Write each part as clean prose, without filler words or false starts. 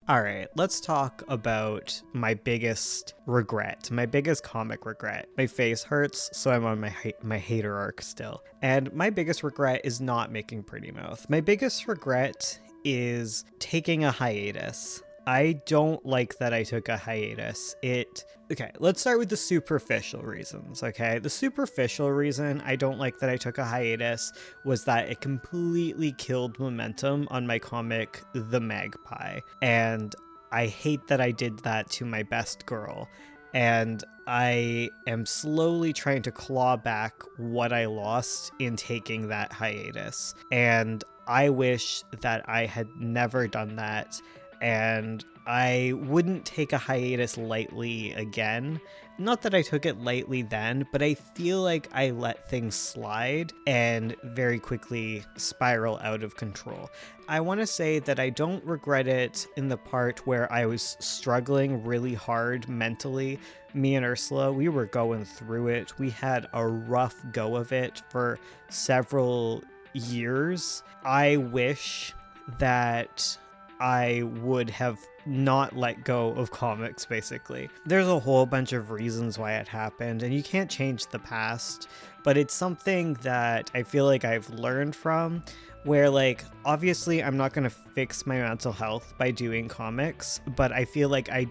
All right, let's talk about my biggest regret, my biggest comic regret. My face hurts, so I'm on my hater arc still. And my biggest regret is not making Pretty Mouth. My biggest regret is taking a hiatus. I don't like that I took a hiatus. Okay, let's start with the superficial reasons, okay? The superficial reason I don't like that I took a hiatus was that it completely killed momentum on my comic, The Magpie. And I hate that I did that to my best girl. And I am slowly trying to claw back what I lost in taking that hiatus. And I wish that I had never done that. And I wouldn't take a hiatus lightly again. Not that I took it lightly then, but I feel like I let things slide and very quickly spiral out of control. I want to say that I don't regret it in the part where I was struggling really hard mentally. Me and Ursula, we were going through it. We had a rough go of it for several years. I wish that I would have not let go of comics, basically. There's a whole bunch of reasons why it happened, and you can't change the past, but it's something that I feel like I've learned from, where, like, obviously I'm not going to fix my mental health by doing comics, but I feel like I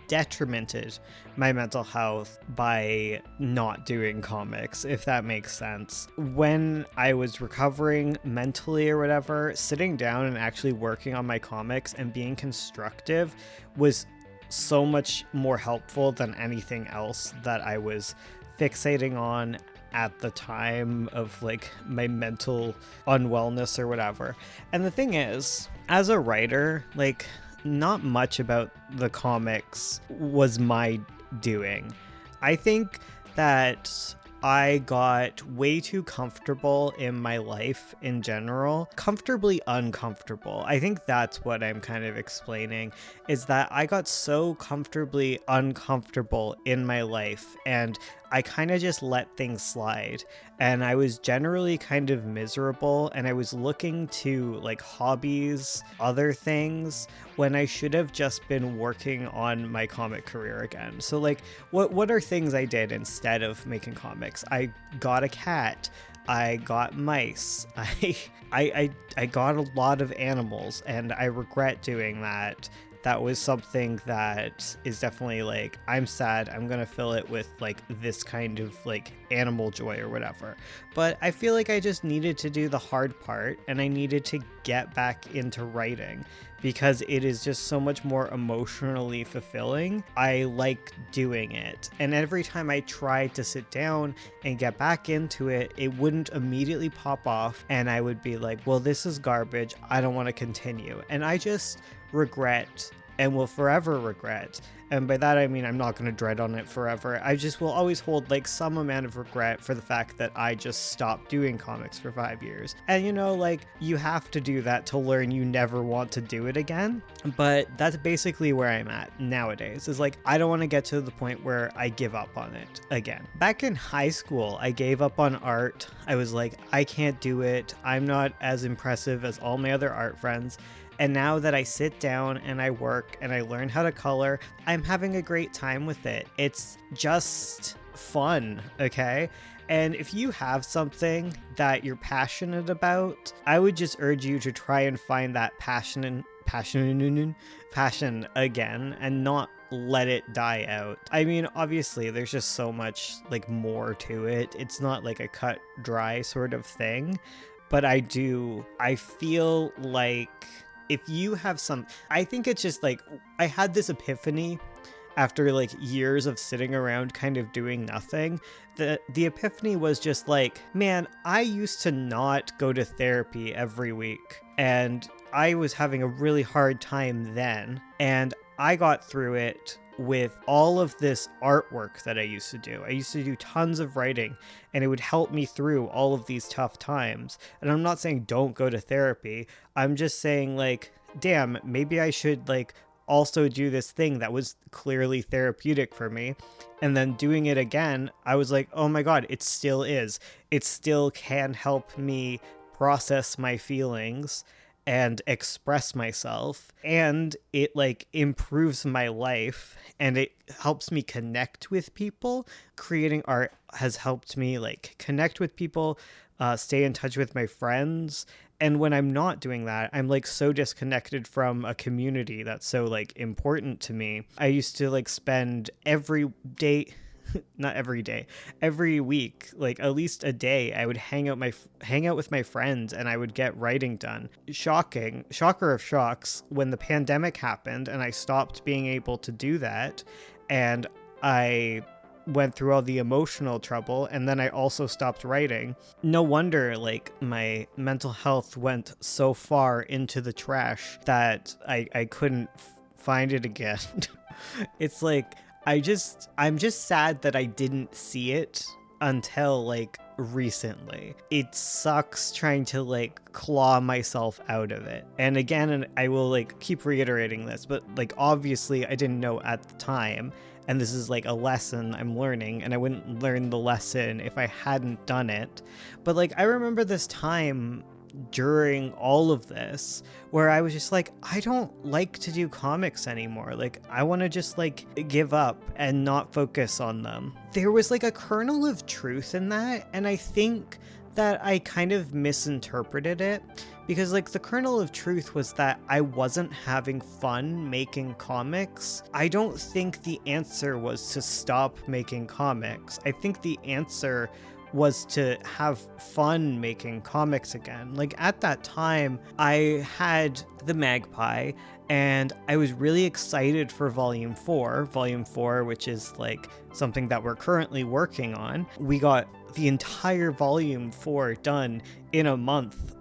detrimented my mental health by not doing comics, if that makes sense. When I was recovering mentally or whatever, sitting down and actually working on my comics and being constructive was so much more helpful than anything else that I was fixating on at the time of like my mental unwellness or whatever. And the thing is, as a writer, like, not much about the comics was my doing. I think that I got way too comfortable in my life in general, comfortably uncomfortable. I think that's what I'm kind of explaining, is that I got so comfortably uncomfortable in my life and I kind of just let things slide, and I was generally kind of miserable, and I was looking to like hobbies, other things, when I should have just been working on my comic career again. So like, what are things I did instead of making comics? I got a cat. I got mice. I got a lot of animals, and I regret doing that. That was something that is definitely like, I'm sad, I'm gonna fill it with like this kind of like animal joy or whatever. But I feel like I just needed to do the hard part, and I needed to get back into writing because it is just so much more emotionally fulfilling. I like doing it. And every time I tried to sit down and get back into it, it wouldn't immediately pop off, and I would be like, well, this is garbage, I don't want to continue. And I just regret and will forever regret, and by that I mean I'm not going to dread on it forever. I just will always hold like some amount of regret for the fact that I just stopped doing comics for 5 years. And you know, like, you have to do that to learn you never want to do it again. But that's basically where I'm at nowadays, is like, I don't want to get to the point where I give up on it again. Back in high school, I gave up on art. I was like, I can't do it, I'm not as impressive as all my other art friends. And now that I sit down and I work and I learn how to color, I'm having a great time with it. It's just fun, okay? And if you have something that you're passionate about, I would just urge you to try and find that passion again and not let it die out. I mean, obviously, there's just so much like more to it. It's not like a cut dry sort of thing, but I feel like if you have I think it's just like, I had this epiphany after like years of sitting around kind of doing nothing. The epiphany was just like, man, I used to not go to therapy every week, and I was having a really hard time then, and I got through it with all of this artwork that I used to do. I used to do tons of writing, and it would help me through all of these tough times. And I'm not saying don't go to therapy. I'm just saying, like, damn, maybe I should like also do this thing that was clearly therapeutic for me. And then doing it again, I was like, oh my God, it still is. It still can help me process my feelings and express myself, and it like improves my life and it helps me connect with people. Creating art has helped me like connect with people, stay in touch with my friends. And when I'm not doing that, I'm like so disconnected from a community that's so like important to me. I used to like spend every day, not every day, every week, like at least a day, I would hang out with my friends and I would get writing done. Shocker of shocks, when the pandemic happened and I stopped being able to do that, and I went through all the emotional trouble, and then I also stopped writing. No wonder like my mental health went so far into the trash that I couldn't find it again. It's like I'm just sad that I didn't see it until like recently. It sucks trying to like claw myself out of it. And again, and I will like keep reiterating this, but like obviously I didn't know at the time, and this is like a lesson I'm learning, and I wouldn't learn the lesson if I hadn't done it. But like I remember this time during all of this where I was just like, I don't like to do comics anymore. Like I want to just like give up and not focus on them. There was like a kernel of truth in that, and I think that I kind of misinterpreted it, because like the kernel of truth was that I wasn't having fun making comics. I don't think the answer was to stop making comics. I think the answer was to have fun making comics again. Like at that time, I had the Magpie, and I was really excited for Volume 4, which is like something that we're currently working on. We got the entire Volume 4 done in a month,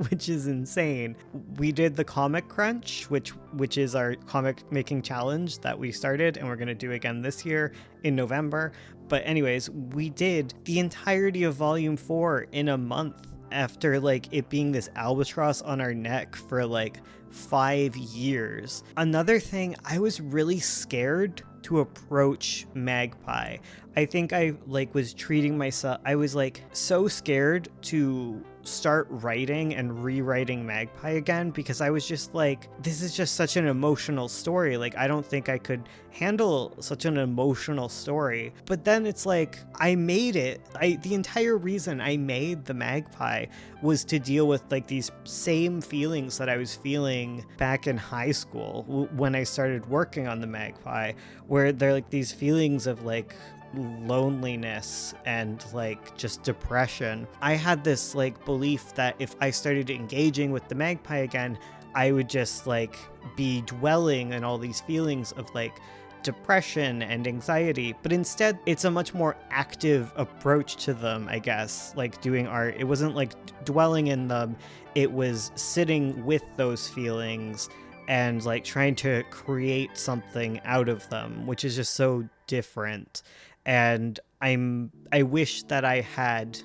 which is insane. We did the Comic Crunch, which is our comic making challenge that we started, and we're going to do again this year in November. But anyways, we did the entirety of Volume 4 in a month after like it being this albatross on our neck for like 5 years. Another thing, I was really scared to approach Magpie. I think I like was treating myself, I was like so scared to start writing and rewriting Magpie again, because I was just like, this is just such an emotional story. Like I don't think I could handle such an emotional story. But then it's like, I made it. The entire reason I made the Magpie was to deal with like these same feelings that I was feeling back in high school when I started working on the Magpie, where they're like these feelings of like loneliness and like just depression. I had this like belief that if I started engaging with the Magpie again, I would just like be dwelling in all these feelings of like depression and anxiety. But instead, it's a much more active approach to them, I guess. Like doing art, it wasn't like dwelling in them, it was sitting with those feelings and like trying to create something out of them, which is just so different. And I wish that I had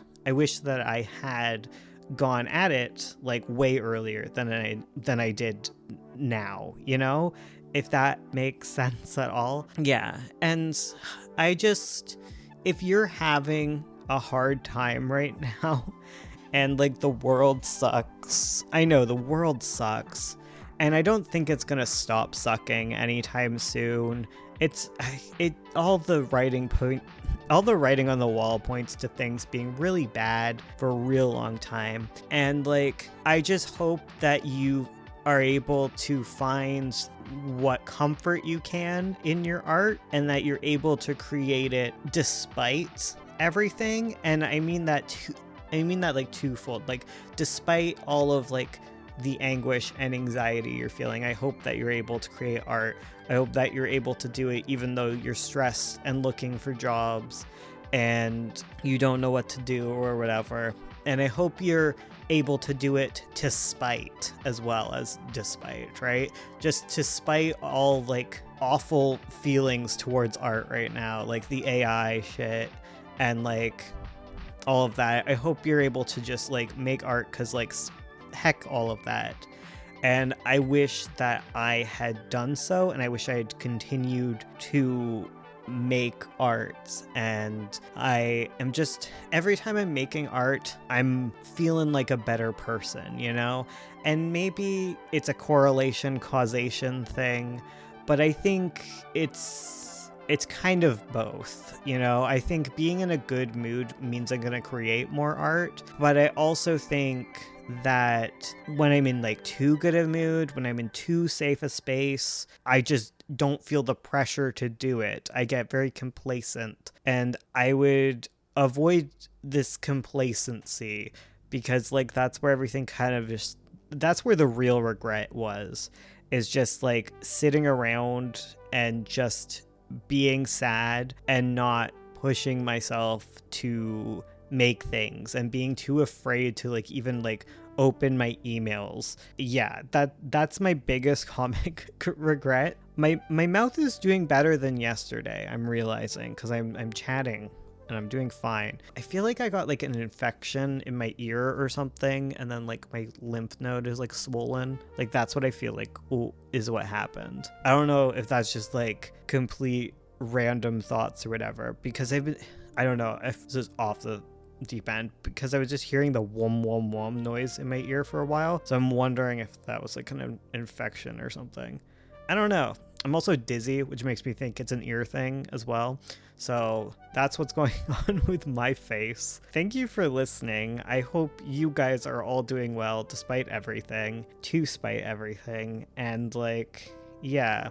gone at it like way earlier than I did now, you know, if that makes sense at all. Yeah. And if you're having a hard time right now and like the world sucks, I know the world sucks, and I don't think it's gonna stop sucking anytime soon. All the writing on the wall points to things being really bad for a real long time. And like, I just hope that you are able to find what comfort you can in your art, and that you're able to create it despite everything. And I mean that like twofold, like despite all of like the anguish and anxiety you're feeling. I hope that you're able to create art. I hope that you're able to do it even though you're stressed and looking for jobs and you don't know what to do or whatever. And I hope you're able to do it to spite as well as despite, right? Just to spite all like awful feelings towards art right now, like the AI shit and like all of that. I hope you're able to just like make art because like heck all of that. And I wish that I had done so, and I wish I had continued to make art, and I am just, every time I'm making art, I'm feeling like a better person, you know? And maybe it's a correlation causation thing, but I think it's kind of both, you know? I think being in a good mood means I'm gonna create more art, but I also think that when I'm in like too good a mood, when I'm in too safe a space, I just don't feel the pressure to do it. I get very complacent, and I would avoid this complacency, because like that's where everything kind of just, that's where the real regret was, is just like sitting around and just being sad and not pushing myself to make things, and being too afraid to like even like open my emails. Yeah, that's my biggest comic regret. My mouth is doing better than yesterday, I'm realizing, because I'm chatting and I'm doing fine. I feel like I got like an infection in my ear or something, and then like my lymph node is like swollen. Like that's what I feel like is what happened. I don't know if that's just like complete random thoughts or whatever, because I don't know if this is off the deep end, because I was just hearing the wom wom wom noise in my ear for a while, so I'm wondering if that was like an infection or something. I don't know. I'm also dizzy, which makes me think it's an ear thing as well. So that's what's going on with my face. Thank you for listening. I hope you guys are all doing well despite everything, to spite everything. And like, yeah,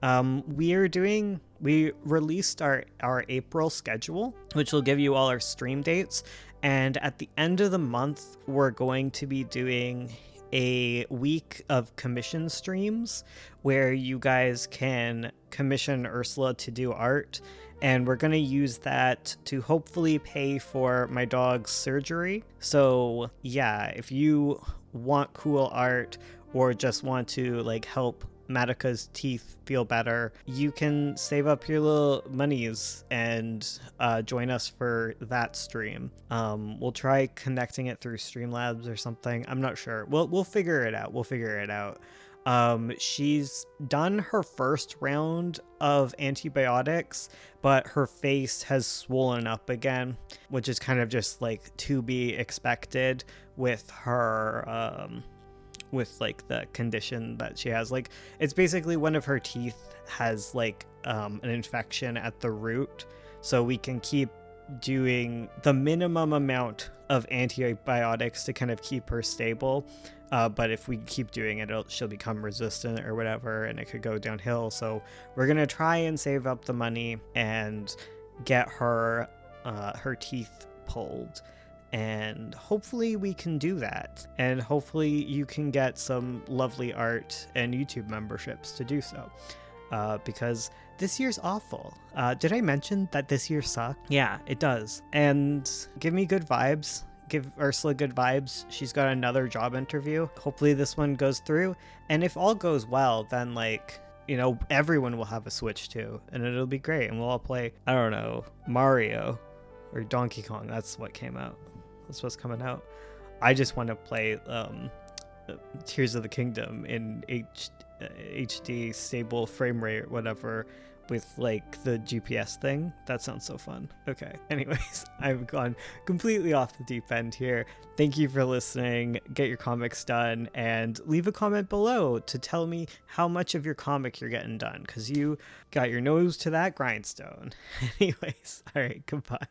we released our April schedule, which will give you all our stream dates. And at the end of the month, we're going to be doing a week of commission streams where you guys can commission Ursula to do art. And we're going to use that to hopefully pay for my dog's surgery. So yeah, if you want cool art or just want to like help Matika's teeth feel better, you can save up your little monies and join us for that stream. We'll try connecting it through Streamlabs or something. I'm not sure. We'll figure it out. She's done her first round of antibiotics, but her face has swollen up again, which is kind of just like to be expected with her with like the condition that she has. Like it's basically one of her teeth has like an infection at the root, so we can keep doing the minimum amount of antibiotics to kind of keep her stable, but if we keep doing it, she'll become resistant or whatever, and it could go downhill. So we're gonna try and save up the money and get her her teeth pulled, and hopefully we can do that, and hopefully you can get some lovely art and YouTube memberships to do so, because this year's awful. Did I mention that this year sucked? Yeah, it does. And give me good vibes. Give Ursula good vibes. She's got another job interview. Hopefully this one goes through, and if all goes well, then like, you know, everyone will have a Switch too, and it'll be great, and we'll all play, I don't know, Mario or Donkey Kong. That's what came out. That's what's coming out. I just want to play Tears of the Kingdom in HD stable frame rate or whatever, with like the GPS thing. That sounds so fun. Okay, anyways, I've gone completely off the deep end here. Thank you for listening. Get your comics done, and leave a comment below to tell me how much of your comic you're getting done, because you got your nose to that grindstone. Anyways, all right, goodbye.